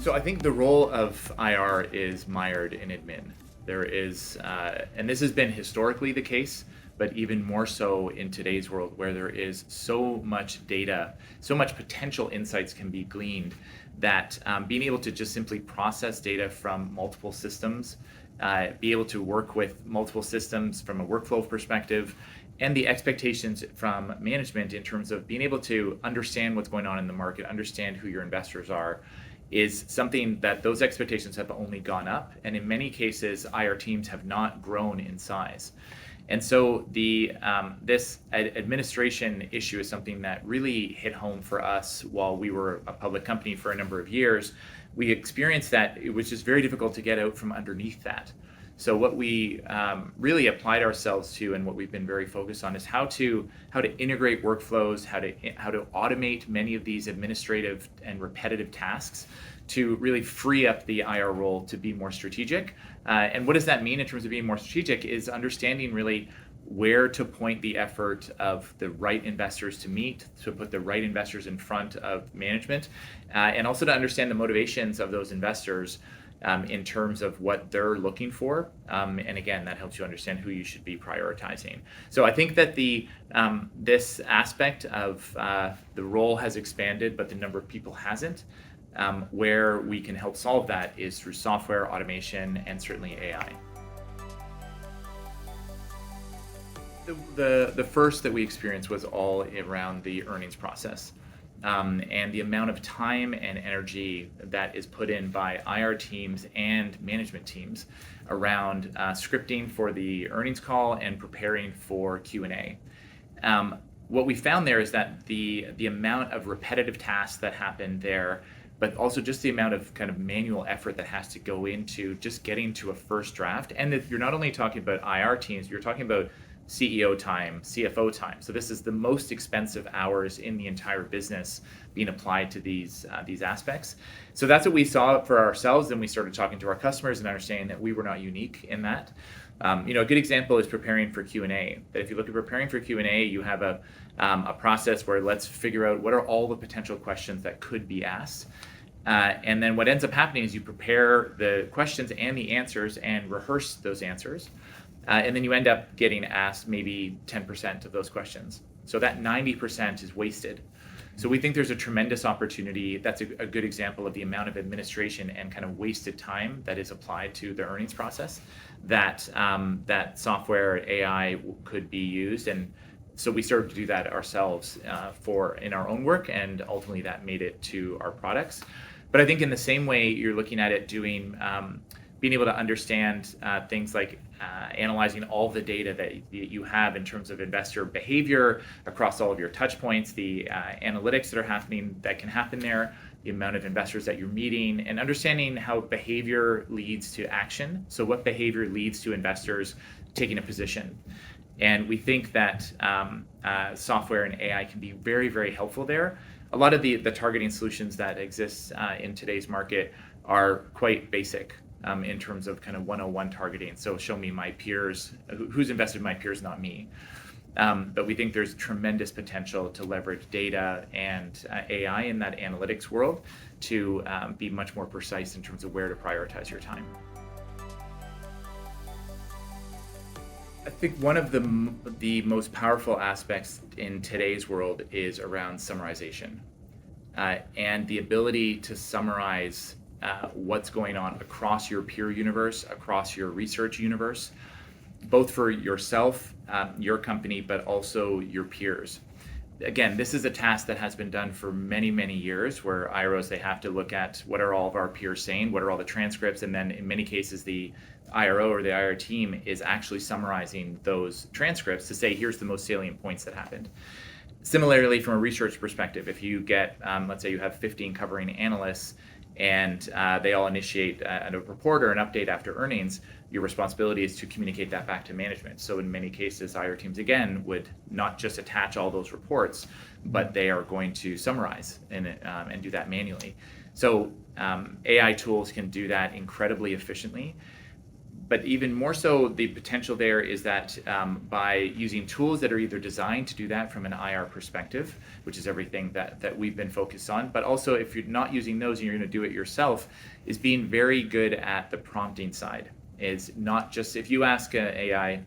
So I think the role of IR is mired in admin. There is, and this has been historically the case, but even more so in today's world where there is so much data, so much potential insights can be gleaned that being able to just simply process data from multiple systems, be able to work with multiple systems from a workflow perspective, and the expectations from management in terms of being able to understand what's going on in the market, understand who your investors are, is something that those expectations have only gone up. And in many cases, IR teams have not grown in size. And so this administration issue is something that really hit home for us while we were a public company for a number of years. We experienced that it was just very difficult to get out from underneath that. So what we really applied ourselves to, and what we've been very focused on, is how to integrate workflows, how to automate many of these administrative and repetitive tasks to really free up the IR role to be more strategic. And what does that mean in terms of being more strategic is understanding really where to point the effort of the right investors to meet, to put the right investors in front of management, and also to understand the motivations of those investors in terms of what they're looking for. And again, that helps you understand who you should be prioritizing. So I think that this aspect of the role has expanded, but the number of people hasn't. Where we can help solve that is through software, automation, and certainly AI. The first that we experienced was all around the earnings process. And the amount of time and energy that is put in by IR teams and management teams around scripting for the earnings call and preparing for Q&A. What we found there is that the amount of repetitive tasks that happen there, but also just the amount of kind of manual effort that has to go into just getting to a first draft. And that you're not only talking about IR teams, you're talking about CEO time, CFO time. So this is the most expensive hours in the entire business being applied to these aspects. So that's what we saw for ourselves. Then we started talking to our customers and understanding that we were not unique in that. A good example is preparing for Q&A. That if you look at preparing for Q&A, you have a process where let's figure out what are all the potential questions that could be asked. And then what ends up happening is you prepare the questions and the answers and rehearse those answers. And then you end up getting asked maybe 10% of those questions. So that 90% is wasted. So we think there's a tremendous opportunity. That's a good example of the amount of administration and kind of wasted time that is applied to the earnings process that software AI could be used. And so we started to do that ourselves in our own work, and ultimately that made it to our products. But I think in the same way you're looking at it being able to understand things like analyzing all the data that you have in terms of investor behavior across all of your touch points, the analytics that can happen there, the amount of investors that you're meeting, and understanding how behavior leads to action. So what behavior leads to investors taking a position. And we think that software and AI can be very, very helpful there. A lot of the targeting solutions that exist in today's market are quite basic. In terms of kind of 101 targeting. So show me my peers, who's invested in my peers, not me. But we think there's tremendous potential to leverage data and AI in that analytics world to be much more precise in terms of where to prioritize your time. I think one of the most powerful aspects in today's world is around summarization and the ability to summarize what's going on across your peer universe, across your research universe, both for yourself, your company, but also your peers. Again, this is a task that has been done for many, many years, where IROs, they have to look at what are all of our peers saying, what are all the transcripts, and then in many cases the IRO or the IR team is actually summarizing those transcripts to say, here's the most salient points that happened. Similarly, from a research perspective, if you get, let's say you have 15 covering analysts, and they all initiate a report or an update after earnings, your responsibility is to communicate that back to management. So in many cases, IR teams, again, would not just attach all those reports, but they are going to summarize and do that manually. So AI tools can do that incredibly efficiently. But even more so, the potential there is that by using tools that are either designed to do that from an IR perspective, which is everything that we've been focused on, but also if you're not using those and you're going to do it yourself, is being very good at the prompting side. Is not just if you ask an AI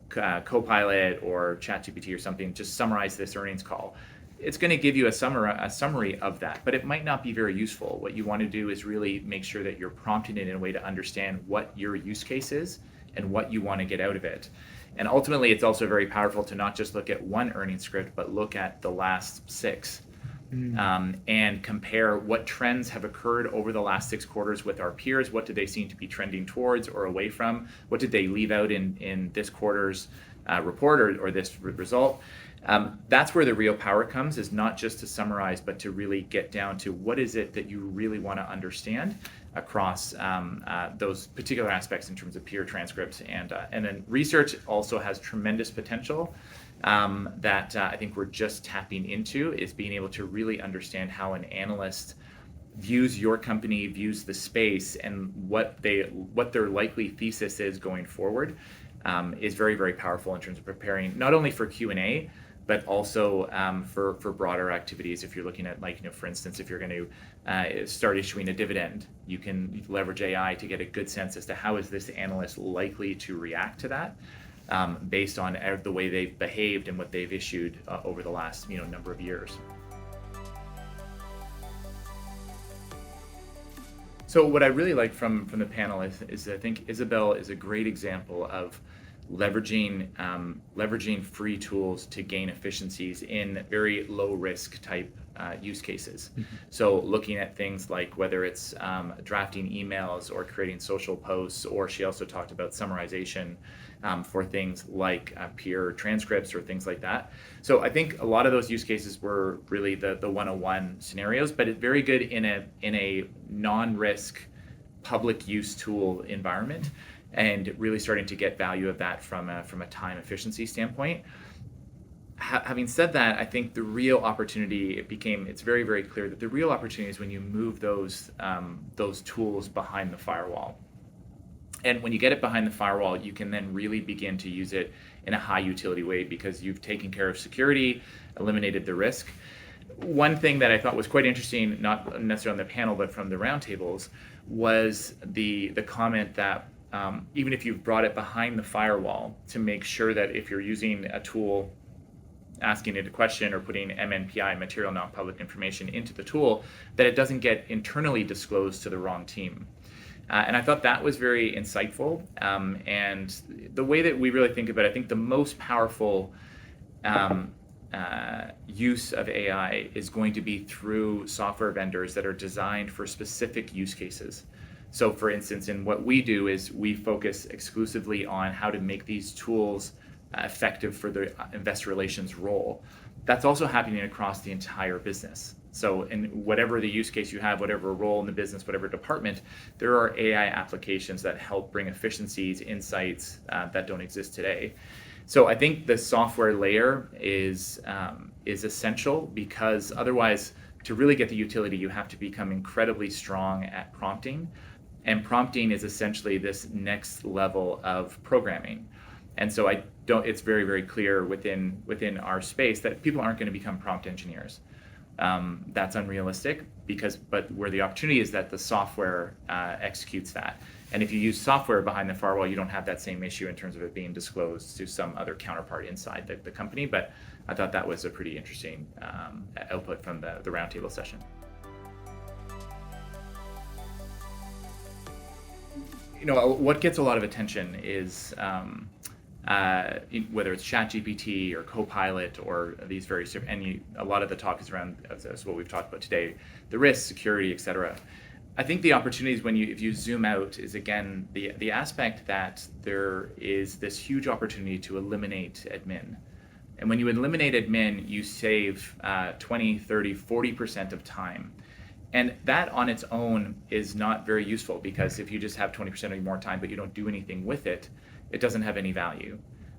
Copilot or ChatGPT or something, just summarize this earnings call. It's going to give you a summary of that, but it might not be very useful. What you want to do is really make sure that you're prompting it in a way to understand what your use case is and what you want to get out of it. And ultimately, it's also very powerful to not just look at one earnings script, but look at the last 6 and compare what trends have occurred over the last 6 quarters with our peers. What did they seem to be trending towards or away from? What did they leave out in this quarter's report or this result? That's where the real power comes, is not just to summarize, but to really get down to what is it that you really want to understand across those particular aspects in terms of peer transcripts. And then research also has tremendous potential that I think we're just tapping into, is being able to really understand how an analyst views your company, views the space, and what their likely thesis is going forward is very, very powerful in terms of preparing not only for Q&A, but also for broader activities. If you're looking at, for instance, if you're going to start issuing a dividend, you can leverage AI to get a good sense as to how is this analyst likely to react to that based on the way they've behaved and what they've issued over the last number of years. So what I really like from the panel is I think Isabel is a great example of leveraging free tools to gain efficiencies in very low risk type use cases. So looking at things like whether it's drafting emails or creating social posts, or she also talked about summarization for things like peer transcripts or things like that. So I think a lot of those use cases were really the 101 scenarios, but it's very good in a non-risk public use tool environment, and really starting to get value of that from a time efficiency standpoint. Having said that, I think the real opportunity, it's very, very clear that the real opportunity is when you move those tools behind the firewall. And when you get it behind the firewall, you can then really begin to use it in a high utility way, because you've taken care of security, eliminated the risk. One thing that I thought was quite interesting, not necessarily on the panel, but from the roundtables, was the comment that even if you've brought it behind the firewall, to make sure that if you're using a tool, asking it a question or putting MNPI, material non-public information, into the tool, that it doesn't get internally disclosed to the wrong team. And I thought that was very insightful. And the way that we really think about it, I think the most powerful use of AI is going to be through software vendors that are designed for specific use cases. So for instance, in what we do is we focus exclusively on how to make these tools effective for the investor relations role. That's also happening across the entire business. So in whatever the use case you have, whatever role in the business, whatever department, there are AI applications that help bring efficiencies, insights that don't exist today. So I think the software layer is essential, because otherwise, to really get the utility, you have to become incredibly strong at prompting. And prompting is essentially this next level of programming. And so it's very, very clear within our space that people aren't going to become prompt engineers. That's unrealistic, but where the opportunity is that the software executes that. And if you use software behind the firewall, you don't have that same issue in terms of it being disclosed to some other counterpart inside the company. But I thought that was a pretty interesting output from the roundtable session. What gets a lot of attention is whether it's ChatGPT or Copilot or these various, a lot of the talk is around, as what we've talked about today, the risk, security, et cetera. I think the opportunities if you zoom out is, again, the aspect that there is this huge opportunity to eliminate admin. And when you eliminate admin, you save 20, 30, 40% of time. And that on its own is not very useful, because if you just have 20% of more time but you don't do anything with it, it doesn't have any value.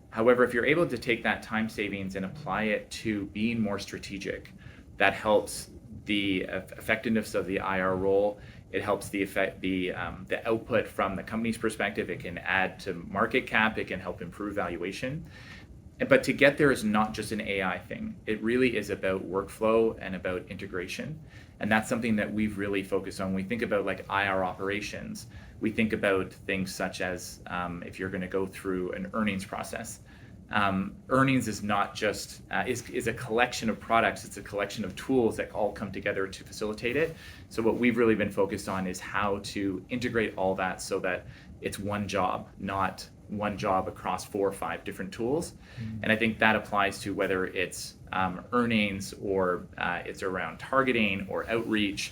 However, if you're able to take that time savings and apply it to being more strategic, that helps the effectiveness of the IR role. It helps the output from the company's perspective. It can add to market cap. It can help improve valuation. But to get there is not just an AI thing. It really is about workflow and about integration. And that's something that we've really focused on. When we think about like IR operations, we think about things such as if you're going to go through an earnings process. Earnings is not just is a collection of products. It's a collection of tools that all come together to facilitate it. So what we've really been focused on is how to integrate all that so that it's one job, not one job across 4 or 5 different tools. And I think that applies to whether it's earnings or it's around targeting or outreach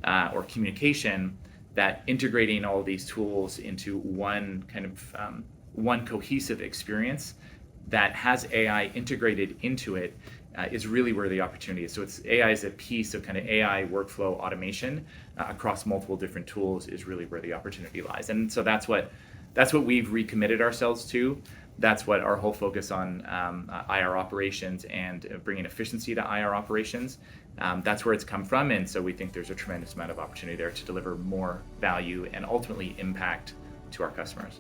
or communication. That integrating all these tools into one kind of one cohesive experience that has AI integrated into it is really where the opportunity is. So it's AI is a piece of kind of AI workflow automation across multiple different tools is really where the opportunity lies. And so that's what we've recommitted ourselves to. That's what our whole focus on IR operations and bringing efficiency to IR operations. That's where it's come from. And so we think there's a tremendous amount of opportunity there to deliver more value and ultimately impact to our customers.